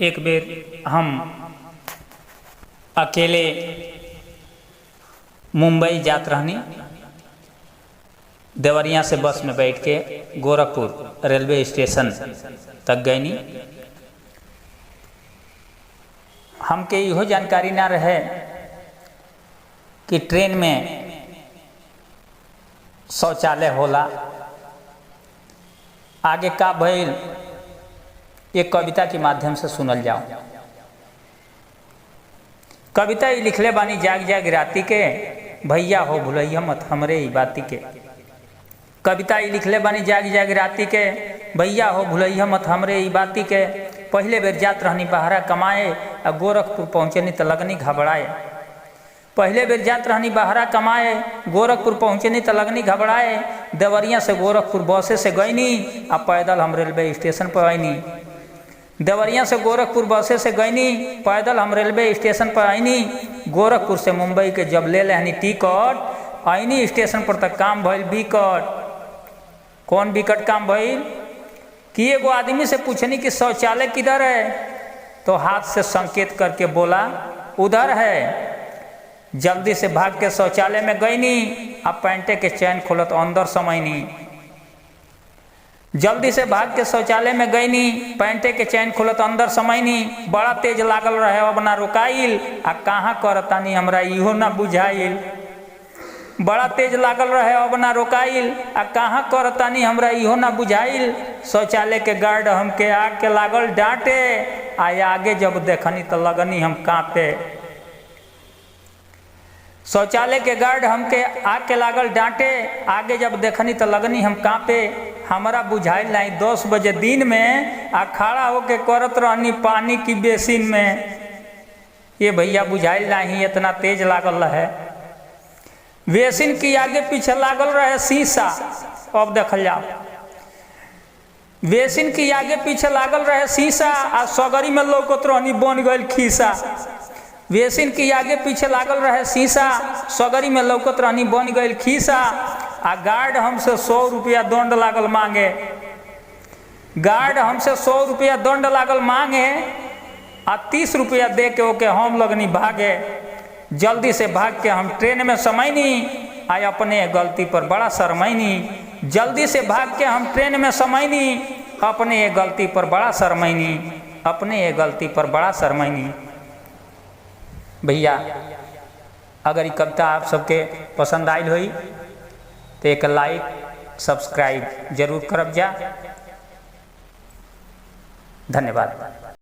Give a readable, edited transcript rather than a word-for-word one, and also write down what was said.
एक बेर हम अकेले मुंबई जात रहनी। देवरिया से बस में बैठ के गोरखपुर रेलवे स्टेशन तक गईनी। हमके इहो जानकारी ना रहे कि ट्रेन में शौचालय होला। आगे का भइल एक कविता के माध्यम से सुनल जाओ। कविता ही लिखले बानी जाग जाग राती के, भैया हो भुलैया मत हमरे ई बाती के। कविता ही लिखले बानी जाग जाग राती के, भैया हो भुलैया मत हमरे ई बाती के। पहले बेर जात रहनी बहरा कमाए, आ गोरखपुर पहुँचनी तो लगनी घबराए। पहले बेर जात रहनी बहरा कमाए, गोरखपुर पहुँचनी तो लगनी घबराए। देवरिया से गोरखपुर बसे से गईनी, आ पैदल हम रेलवे स्टेशन पर आईनी। देवरिया से गोरखपुर बसे से गईनी, पैदल हम रेलवे स्टेशन पर आईनी। गोरखपुर से मुंबई के जब ले लेहनी टिकट, आईनी स्टेशन पर तक काम भइल बिकट। कौन बिकट काम भइल कि एगो आदमी से पूछनी कि शौचालय किधर है, तो हाथ से संकेत करके बोला उधर है। जल्दी से भाग के शौचालय में गईनी, अब पैंटे के चैन खोलत अंदर समयनी। जल्दी से भाग के शौचालय में गईनी, पैंटे के चैन खोलत अंदर समयनी। बड़ा तेज लागल रहे अब ना रुकाइल, आ कहाँ करतानी हमरा इहो ना बुझाइल। बड़ा तेज लागल रहे अब ना रोकाइल, आ कहाँ करतानी हमरा इहो ना बुझाइल। शौचालय के गार्ड हमके आके लागल डांटे, आगे जब देखनी तो लगनी हम कांपे। शौचालय के गार्ड हमके आके लागल डांटे, आगे जब देखनी तो लगनी हम कांपे। हमारा बुझाइल नहीं 10 बजे दिन में, आ खड़ा होके करत रहनी पानी की बेसिन में। ये भैया बुझाइल नहीं इतना तेज लागल रहे। बेसिन की आगे पीछे लागल रहे शीशा। अब देखल जाओ, बेसिन की आगे पीछे लागल रहे शीशा, आ सगरी में लौकत रहनी बन गई खीसा। बेसिन की आगे पीछे लागल रहे शीशा, सगरी में लौकत रहनी बन गई खीसा। आ गार्ड हमसे 100 रुपया दंड लागल मांगे। गार्ड हमसे 100 रुपया दंड लागल मांगे, आ 30 रुपया दे के ओके हम लगनी भागे। जल्दी से भाग के हम ट्रेन में समयनी, आय अपने गलती पर बड़ा शर्मैनी। जल्दी से भाग के हम ट्रेन में समयनी, अपने गलती पर बड़ा शर्मैनी। अपने गलती पर बड़ा शर्मैनी। भैया अगर ये कविता आप सबके पसंद आयल हुई तो एक लाइक सब्सक्राइब जरूर करब जा। धन्यवाद।